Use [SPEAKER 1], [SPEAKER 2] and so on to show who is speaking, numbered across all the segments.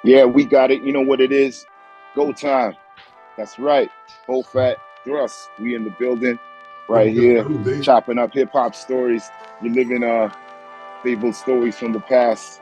[SPEAKER 1] Yeah, we got it. You know what it is? Go time. That's right. BoFaat, Thrust. We in the building right here,
[SPEAKER 2] Baby.
[SPEAKER 1] chopping up hip hop stories. You're living fabled stories from the past.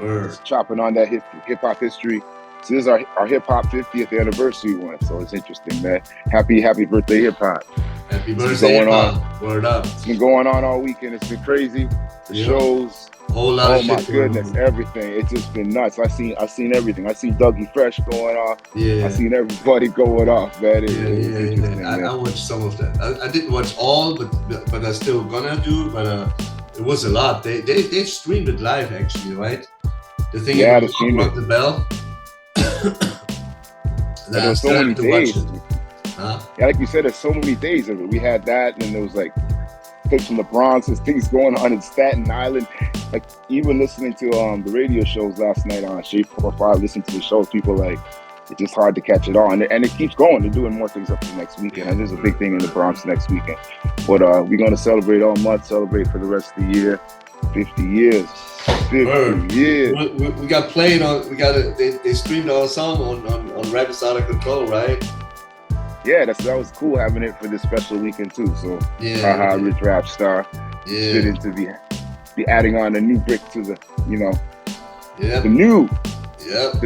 [SPEAKER 2] Word.
[SPEAKER 1] Just chopping on that hip hop history. So this is our hip hop 50th anniversary one. So it's interesting, man. Happy birthday, hip hop.
[SPEAKER 2] Happy
[SPEAKER 1] It's been
[SPEAKER 2] birthday,
[SPEAKER 1] going on.
[SPEAKER 2] Pop. Word up.
[SPEAKER 1] It's been going on all weekend. It's been crazy. The
[SPEAKER 2] Yeah.
[SPEAKER 1] shows.
[SPEAKER 2] Whole lot
[SPEAKER 1] Oh
[SPEAKER 2] of
[SPEAKER 1] my
[SPEAKER 2] shit.
[SPEAKER 1] goodness, everything. It's just been nuts. I seen everything. I seen Dougie Fresh going off.
[SPEAKER 2] Yeah.
[SPEAKER 1] I seen everybody going off, man. It was interesting,
[SPEAKER 2] Yeah.
[SPEAKER 1] man.
[SPEAKER 2] I watched some of that. I didn't watch all, but I still gonna do. But it was a lot. They streamed it live actually, right? The thing
[SPEAKER 1] Yeah,
[SPEAKER 2] in
[SPEAKER 1] they streamed
[SPEAKER 2] Rock
[SPEAKER 1] it.
[SPEAKER 2] the Bell.
[SPEAKER 1] There were so many days.
[SPEAKER 2] Huh?
[SPEAKER 1] Yeah, like you said, there's so many days of it. We had that, and then there was like clips from the Bronx. There's things going on in Staten Island. Like even listening to the radio shows last night on HIP-HOP-MUSIK, listening to the shows, people like it's just hard to catch it all, and it keeps going. They're doing more things up to next weekend, and there's a big thing in the Bronx next weekend. But we're gonna celebrate all month, celebrate for the rest of the year. 50 years. 50
[SPEAKER 2] Word.
[SPEAKER 1] years.
[SPEAKER 2] We got played on. They streamed our song on Rap Is Out of Control, right?
[SPEAKER 1] Yeah, that was cool having it for this special weekend too. So
[SPEAKER 2] Yeah.
[SPEAKER 1] Rich Rap Star.
[SPEAKER 2] Yeah.
[SPEAKER 1] Fit into be adding on a new brick to the,
[SPEAKER 2] Yeah.
[SPEAKER 1] the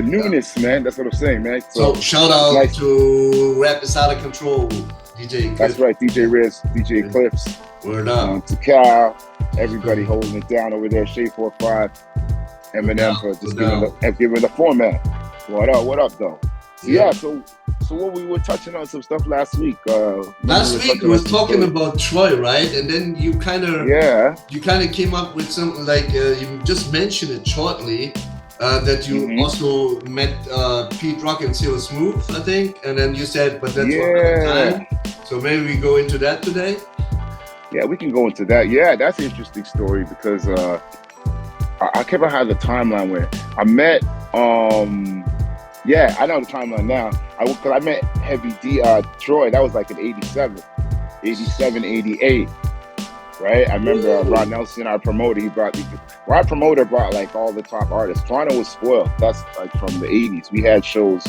[SPEAKER 1] newness, man. That's what I'm saying, man.
[SPEAKER 2] So shout out to Rap Is Out of Control, DJ Clips.
[SPEAKER 1] That's right, DJ Riz, DJ Clips,
[SPEAKER 2] Word up.
[SPEAKER 1] to Cal, everybody holding it down over there, Shade 45, Eminem for just giving the format. What up though? Yeah, so what we were touching on some stuff last week.
[SPEAKER 2] Last week we were talking about Troy, right? And then you kind of came up with some, like you just mentioned it shortly, that you also met Pete Rock and Seal Smooth, I think. And then you said, but that's for another time. So maybe we go into that today.
[SPEAKER 1] Yeah, we can go into that. Yeah, that's an interesting story because I kept on having the timeline where I met. Yeah, I know the timeline now. Because I met Heavy D, Troy. That was like in 87, 88, right? I remember Ron Nelson, our promoter. Our promoter brought like all the top artists. Toronto was spoiled. That's like from the 80s. We had shows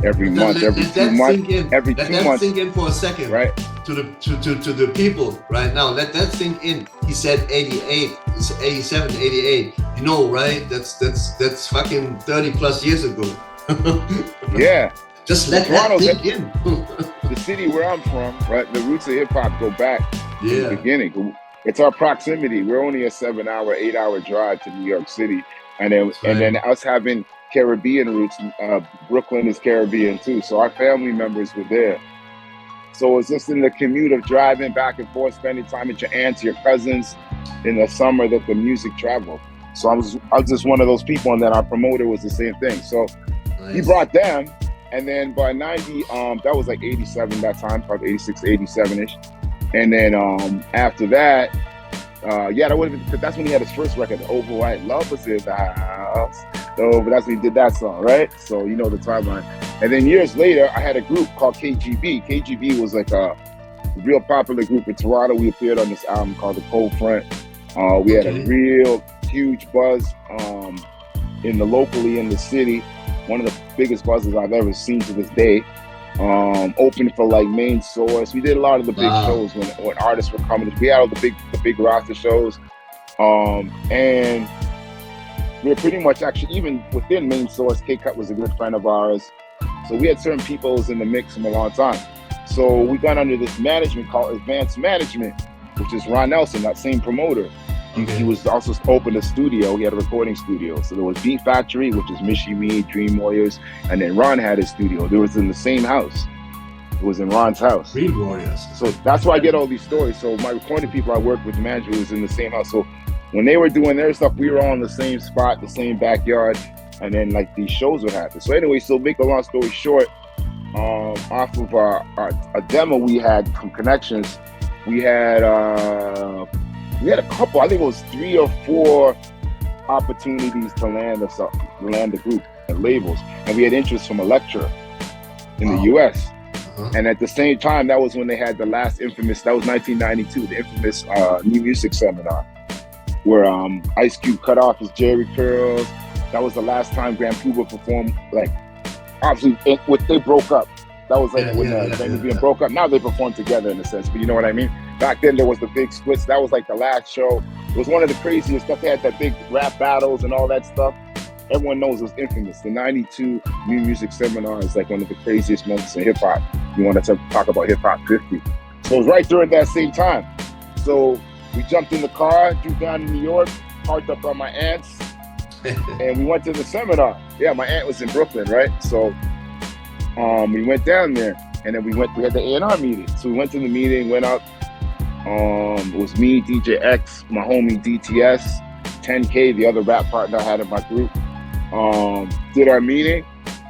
[SPEAKER 1] every month, every 2 months, every 2 months.
[SPEAKER 2] Let that sink in for a second,
[SPEAKER 1] right?
[SPEAKER 2] To the people right now. Let that sink in. He said 88, it's 87, 88. You know, right? That's fucking 30 plus years ago.
[SPEAKER 1] Yeah.
[SPEAKER 2] Just let that sink in.
[SPEAKER 1] The city where I'm from, right? The roots of hip hop go back to the beginning. It's our proximity. We're only a 7-hour, 8-hour drive to New York City, and then us having Caribbean roots. Brooklyn is Caribbean too, so our family members were there. So it's just in the commute of driving back and forth, spending time with your aunts, your cousins, in the summer that the music traveled. So I was just one of those people, and then our promoter was the same thing. So he brought them, and then by 90, that was like 87 that time, probably 86, 87-ish. And then after that, that would have been, because that's when he had his first record, The Over White Love Was in the House. So, but that's when he did that song, right? So you know the timeline. And then years later, I had a group called KGB. KGB was like a real popular group in Toronto. We appeared on this album called The Cold Front. We had a real huge buzz locally in the city. One of the biggest buzzes I've ever seen to this day. Open for like Main Source. We did a lot of the big shows when artists were coming. We had all the big roster shows. And we were pretty much actually, even within Main Source, K-Cut was a good friend of ours. So we had certain people in the mix from a long time. So we got under this management called Advanced Management, which is Ron Nelson, that same promoter. He was also opened a studio. He had a recording studio. So there was Beat Factory, which is Mishi Reed, Dream Warriors, and then Ron had his studio. It was in the same house. It was in Ron's house.
[SPEAKER 2] Dream Warriors.
[SPEAKER 1] So that's why I get all these stories. So my recording people I worked with, the manager, was in the same house. So when they were doing their stuff, we were all in the same spot, the same backyard, and then like these shows would happen. So anyway, so make a long story short, off of a demo we had from Connections, we had a couple, I think it was 3 or 4 opportunities to land the group and labels. And we had interest from Elektra in the US. And at the same time, that was when they had the last infamous, that was 1992, the infamous New Music Seminar, where Ice Cube cut off his Jerry curls, That was the last time Kung-Fu performed. Like, obviously, they broke up. That was like when being broke up. Now they perform together in a sense, but you know what I mean? Back then there was the big splits. That was like the last show. It was one of the craziest stuff. They had that big rap battles and all that stuff. Everyone knows it was infamous. The 92 New Music Seminar is like one of the craziest moments in hip hop. You want to talk about HIP-HOP-50. So it was right during that same time. So we jumped in the car, drove down to New York, parked up on my aunt's, and we went to the seminar. Yeah, my aunt was in Brooklyn, right? So we went down there, and then we had the A&R meeting. So we went to the meeting, went up. It was me, DJ X, my homie DTS, 10K, the other rap partner I had in my group. Did our meeting,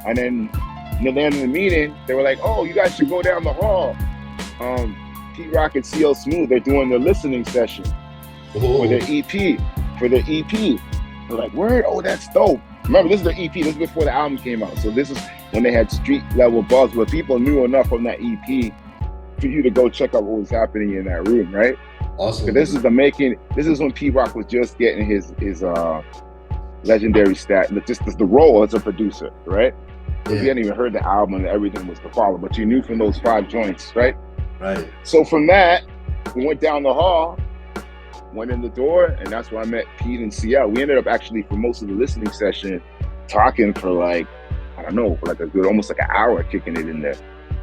[SPEAKER 1] and then at the end of the meeting, they were like, "Oh, you guys should go down the hall. Pete Rock and CL Smooth, they're doing their listening session for their EP. They're like, word? Oh, that's dope. Remember, this is the EP. This is before the album came out. So this is when they had street level buzz, where people knew enough from that EP for you to go check out what was happening in that room, right?
[SPEAKER 2] Awesome.
[SPEAKER 1] This is when Pete Rock was just getting his legendary stat, just the role as a producer, right? Because he hadn't even heard the album and everything was to follow, but you knew from those 5 joints, right?
[SPEAKER 2] Right.
[SPEAKER 1] So from that, we went down the hall, went in the door, and that's where I met Pete and CL. We ended up actually, for most of the listening session, talking for like, I don't know, for like a good, almost like an hour, kicking it in there.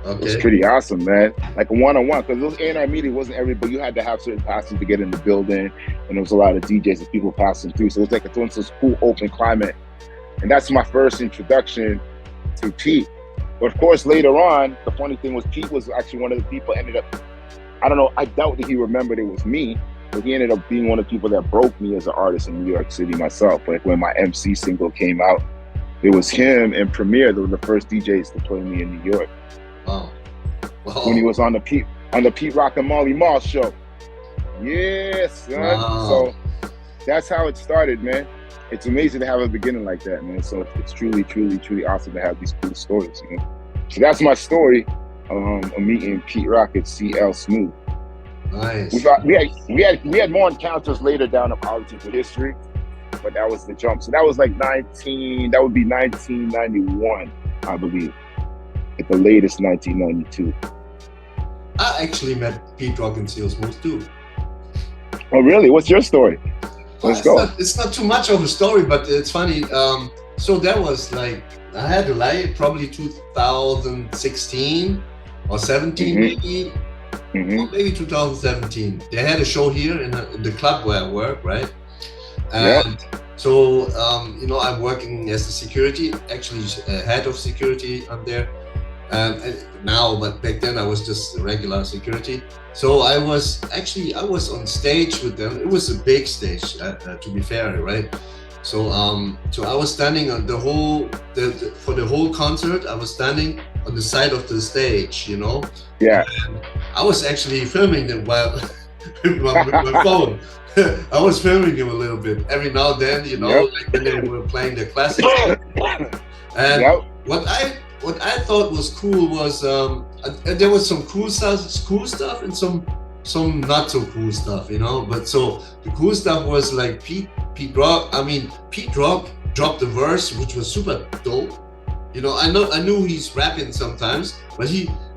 [SPEAKER 1] Okay. It was pretty awesome, man. Like a one-on-one, because those A&R meetings wasn't everybody. You had to have certain passes to get in the building, and there was a lot of DJs and people passing through. So it was like a cool, open climate. And that's my first introduction to Pete. But of course, later on, the funny thing was Pete was actually one of the people ended up, I don't know, I doubt that he remembered it was me, but he ended up being one of the people that broke me as an artist in New York City myself. Like when my MC single came out, it was him and Premier that were the first DJs to play me in New York.
[SPEAKER 2] Wow.
[SPEAKER 1] When he was on the Pete Rock and Molly Mall show. Yes, son. Wow. So that's how it started, man. It's amazing to have a beginning like that, man. So it's truly, truly, truly awesome to have these cool stories, you know? So that's my story of meeting Pete Rock at CL Smooth.
[SPEAKER 2] Nice.
[SPEAKER 1] We had more encounters later down the politics of history, but that was the jump. So that was like that would be 1991, I believe. At the latest, 1992.
[SPEAKER 2] I actually met Pete Rock and CL Smooth too.
[SPEAKER 1] Oh, really? What's your story? Let's go.
[SPEAKER 2] It's not too much of a story, but it's funny. So that was like, I had to lie, probably 2016 or 17 maybe. Or maybe 2017. They had a show here in the club where I work, right? And so, I'm working as a security, actually head of security on there. Now, but back then I was just regular security. So I was on stage with them. It was a big stage, to be fair, right? So I was standing on for the whole concert. I was standing on the side of the stage, you know.
[SPEAKER 1] Yeah.
[SPEAKER 2] And I was actually filming them while with my phone. I was filming them a little bit every now and then, you know, like when they were playing their classics. And what I thought was cool was there was some cool stuff and some not so cool stuff, you know. But so the cool stuff was like Pete Rock dropped a verse which was super dope. You know, I knew he's rapping sometimes, but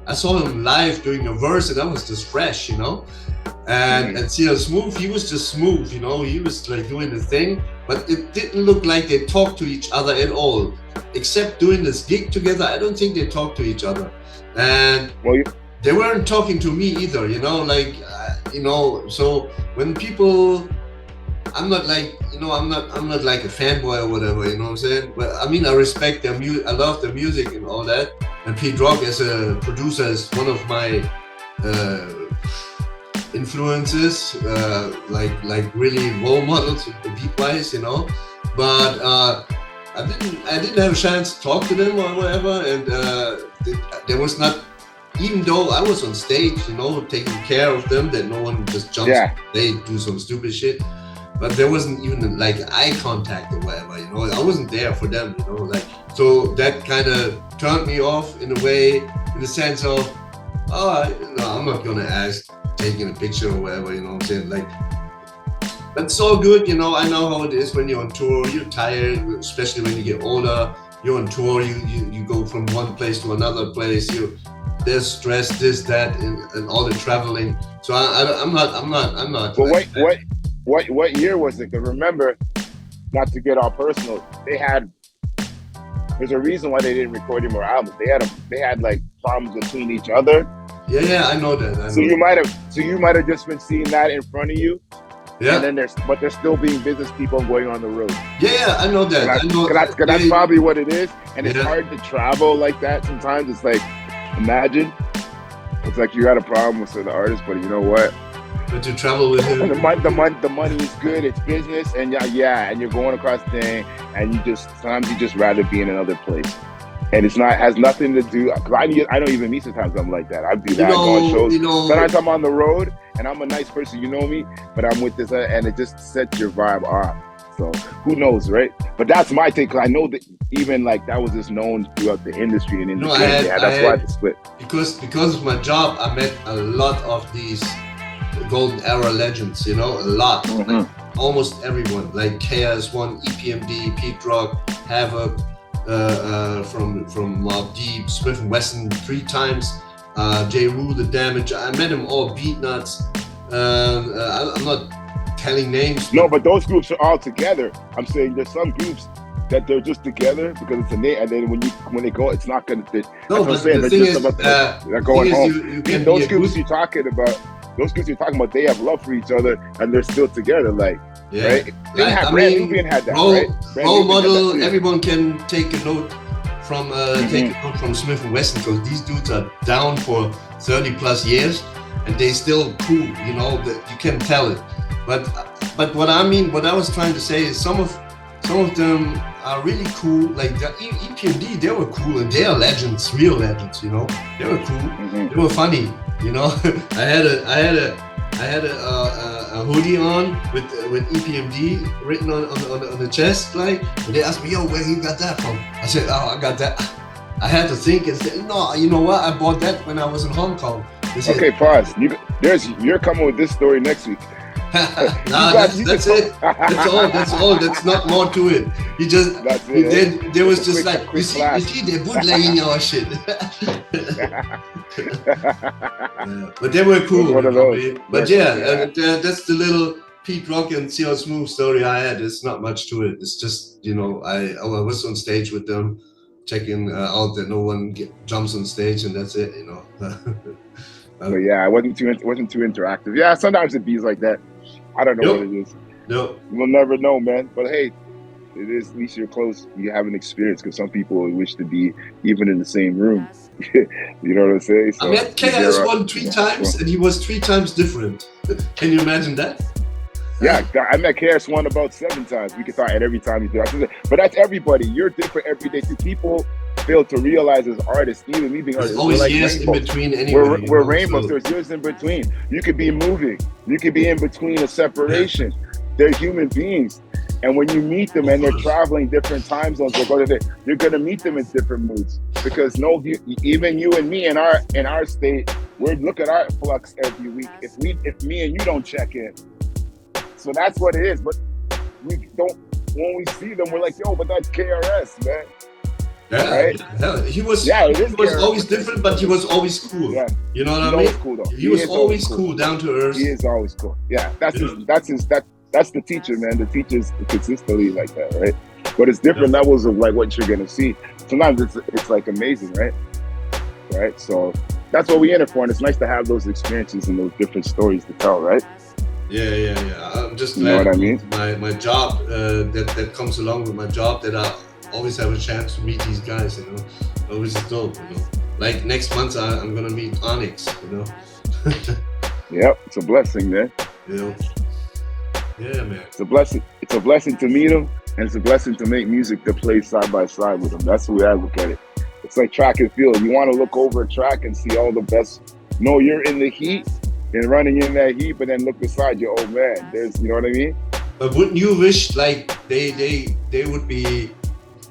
[SPEAKER 2] I saw him live doing a verse and that was just fresh, you know. And CL Smooth, he was just smooth, you know. He was like doing the thing, but it didn't look like they talked to each other at all. Except doing this gig together, I don't think they talked to each other. And they weren't talking to me either, you know, like, so when people, I'm not like a fanboy or whatever, you know what I'm saying? But I mean, I respect their music, I love their music and all that. And Pete Rock as a producer is one of my influences, like really role models beat-wise, you know. But I didn't have a chance to talk to them or whatever, and there was not, even though I was on stage, you know, taking care of them, that no one just jumps, they do some stupid shit, but there wasn't even like eye contact or whatever, you know. I wasn't there for them, you know, like, so that kind of turned me off in a way, in the sense of, I'm not gonna ask taking a picture or whatever, you know what I'm saying, like, That's so good, you know. I know how it is when you're on tour. You're tired, especially when you get older. You're on tour. You go from one place to another place. There's stress, this, that, and all the traveling. So I'm not.
[SPEAKER 1] But what year was it? Because remember, not to get all personal, there's a reason why they didn't record any more albums. They had like problems between each other.
[SPEAKER 2] Yeah, I know that.
[SPEAKER 1] You might have just been seeing that in front of you.
[SPEAKER 2] Yeah.
[SPEAKER 1] And then there's still being business people going on the road.
[SPEAKER 2] Yeah, I know that.
[SPEAKER 1] That's probably what it is. And it's hard to travel like that sometimes. It's like, imagine, it's like you got a problem with the artist, but you know what?
[SPEAKER 2] But to travel with him.
[SPEAKER 1] The money is good. It's business, and and you're going across the thing, and sometimes you just rather be in another place. And has nothing to do. Cause I don't even meet sometimes I'm like that. I do that. Go on shows. Sometimes I'm on the road and I'm a nice person, you know me, but I'm with this and it just sets your vibe off. So who knows, right? But that's my take. Cause I know that even like that was just known throughout the industry and that's why I split.
[SPEAKER 2] Because of my job, I met a lot of these golden era legends. You know, a lot.
[SPEAKER 1] Mm-hmm.
[SPEAKER 2] Like, almost everyone. Like KRS-One, EPMD, Pete Rock, Havoc. From Mobb Deep, Smith & Wesson 3 times, J. Rue, The Damage. I met them all, Beat Nuts. I'm not telling names.
[SPEAKER 1] No, but those groups are all together. I'm saying there's some groups that they're just together because it's a name, and then when they go, it's not going to fit.
[SPEAKER 2] No, but the thing is,
[SPEAKER 1] they're going home. Those groups you're talking about, they have love for each other, and they're still together, like.
[SPEAKER 2] Yeah,
[SPEAKER 1] right? Brand Nubian had that, right?
[SPEAKER 2] Role model. Everyone can take a note from Smith & Wesson because these dudes are down for 30 plus years and they still cool. You know that you can tell it. But what I was trying to say is some of them are really cool. Like the EPMD, they were cool and they are legends, real legends. You know, they were cool. Mm-hmm. They were funny. You know, I had a hoodie on with EPMD written on the chest, like, and they asked me, yo, where you got that from? I said, oh, I got that. I had to think and say, no, you know what? I bought that when I was in Hong Kong.
[SPEAKER 1] Okay, pause. You're coming with this story next week.
[SPEAKER 2] That's it. That's all. That's not more to it. You just, there was just like, you see, they're bootlegging our shit. But they were cool. But that's the little Pete Rock and CL Smooth story I had. It's not much to it. It's just, you know, I was on stage with them, checking out that no one jumps on stage, and that's it, you know.
[SPEAKER 1] But yeah, it wasn't too interactive. Yeah, sometimes it be like that. I don't know what it is.
[SPEAKER 2] No,
[SPEAKER 1] we'll never know, man. But hey, it is, at least you're close. You have an experience, because some people wish to be even in the same room. You know what I'm saying? So,
[SPEAKER 2] I met KRS-One 3 times, and he was 3 times different. Can you imagine that?
[SPEAKER 1] Yeah, I met KRS-One about 7 times. We could talk at every time you do it. But that's everybody. You're different every day. See, people fail to realize as artists, even me being artists,
[SPEAKER 2] always
[SPEAKER 1] like
[SPEAKER 2] years in between anyway.
[SPEAKER 1] We're rainbows. So. There's years in between. You could be moving. You could be in between a separation. Yeah. They're human beings. And when you meet them and they're traveling different time zones, you're going to meet them in different moods. Because even you and me in our state, we look at our flux every week. If me and you don't check in. So that's what it is. But we don't, when we see them, we're like, yo, but that's KRS, man.
[SPEAKER 2] Yeah, right? He was always different, but he was always cool. Yeah. You know what I mean?
[SPEAKER 1] Cool, though.
[SPEAKER 2] He was always cool, down to earth.
[SPEAKER 1] He is always cool. Yeah, that's the teacher, man. The teacher's consistently like that, right? But it's different levels of like what you're gonna see. Sometimes it's like amazing, right? Right. So that's what we in it for, and it's nice to have those experiences and those different stories to tell, right?
[SPEAKER 2] Yeah. I'm just glad.
[SPEAKER 1] You know what I mean?
[SPEAKER 2] My job that comes along with my job, that I always have a chance to meet these guys, you know. Always is dope, you know. Like next month, I'm gonna meet Onyx, you know.
[SPEAKER 1] Yep, it's a blessing, man.
[SPEAKER 2] You know. Yeah, man.
[SPEAKER 1] It's a blessing. It's a blessing to meet them, and it's a blessing to make music that plays side by side with them. That's the way I look at it. It's like track and field. You want to look over a track and see all the best. No, you're in the heat and running in that heat, but then look beside you. Oh man, there's, you know what I mean?
[SPEAKER 2] But wouldn't you wish like they would be?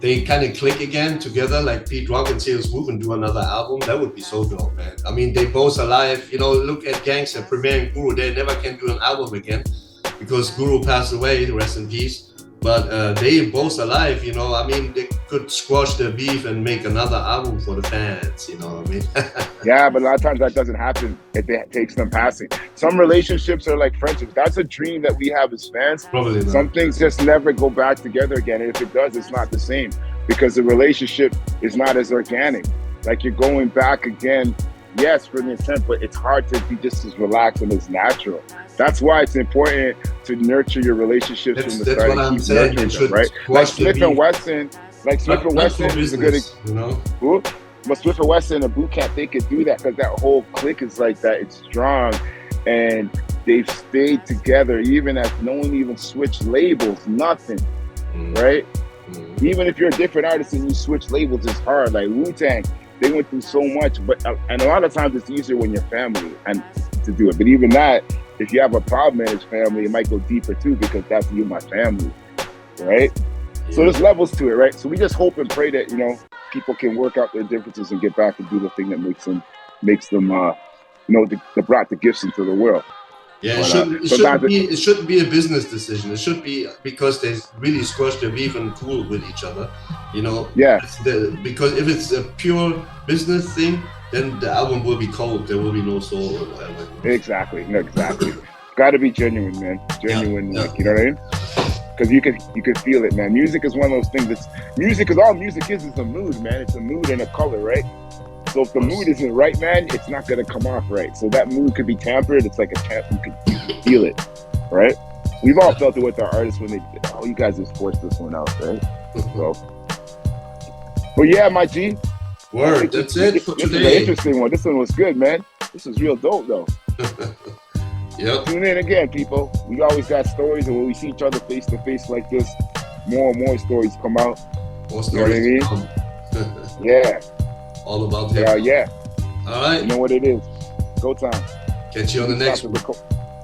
[SPEAKER 2] They kind of click again together, like Pete Rock and CL Smooth, and do another album. That would be so dope, man. I mean, they both alive. You know, look at Gangsta, Premier and Guru. They never can do an album again. because Guru passed away, rest in peace. But they both alive, you know. I mean, they could squash their beef and make another album for the fans, you know what I mean?
[SPEAKER 1] Yeah, but a lot of times that doesn't happen. It takes them passing. Some relationships are like friendships. That's a dream that we have as fans.
[SPEAKER 2] Probably not.
[SPEAKER 1] Some things just never go back together again. And if it does, it's not the same because the relationship is not as organic. Like you're going back again, yes, for the intent, but it's hard to be just as relaxed and as natural. That's why it's important to nurture your relationships from the start.
[SPEAKER 2] That's what I'm saying.
[SPEAKER 1] Them, right? Like Smith and Wesson, is a good,
[SPEAKER 2] you know.
[SPEAKER 1] Ooh, but Smith and Wesson and Boot Camp, they could do that because that whole clique is like that. It's strong, and they've stayed together even as no one even switched labels. Nothing, right? Even if you're a different artist and you switch labels, it's hard. Like Wu-Tang, they went through so much, but and a lot of times it's easier when you're family and to do it. But even that, if you have a problem in his family, it might go deeper too because that's you, my family, right? Yeah. So there's levels to it, right? So we just hope and pray that, you know, people can work out their differences and get back and do the thing that makes them, you know, that brought the gifts into the world.
[SPEAKER 2] Yeah, it shouldn't be a business decision. It should be because they really squashed their beef and cool with each other, you know?
[SPEAKER 1] Yeah.
[SPEAKER 2] Because if it's a pure business thing, then the album will be cold. There will be no soul or whatever.
[SPEAKER 1] Exactly. It's got to be genuine, man. Genuine, like, you know what I mean? Because you could feel it, man. Music is one of those things that's music. Because all music is a mood, man. It's a mood and a color, right? So if the mood isn't right, man, it's not gonna come off right. So that mood could be tampered. It's like you can feel it, right? We've all felt it with our artists when you guys just forced this one out, right? So, well, yeah, my G.
[SPEAKER 2] Word, that's it for today.
[SPEAKER 1] This is an interesting one. This one was good, man. This is real dope, though.
[SPEAKER 2] Yep.
[SPEAKER 1] Tune in again, people. We always got stories, and when we see each other face to face like this, more and more stories come out.
[SPEAKER 2] More stories.
[SPEAKER 1] You know what I mean? Yeah.
[SPEAKER 2] All about hip-hop.
[SPEAKER 1] Yeah.
[SPEAKER 2] All right.
[SPEAKER 1] You know what it is. Go time.
[SPEAKER 2] Catch you on the next one.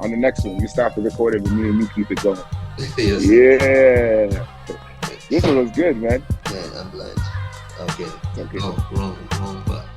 [SPEAKER 1] On the next one. You stop the recording and me and you keep it going.
[SPEAKER 2] Yes.
[SPEAKER 1] Yeah. This one was good, man.
[SPEAKER 2] Yeah, I'm blind. Okay. Oh, wrong button.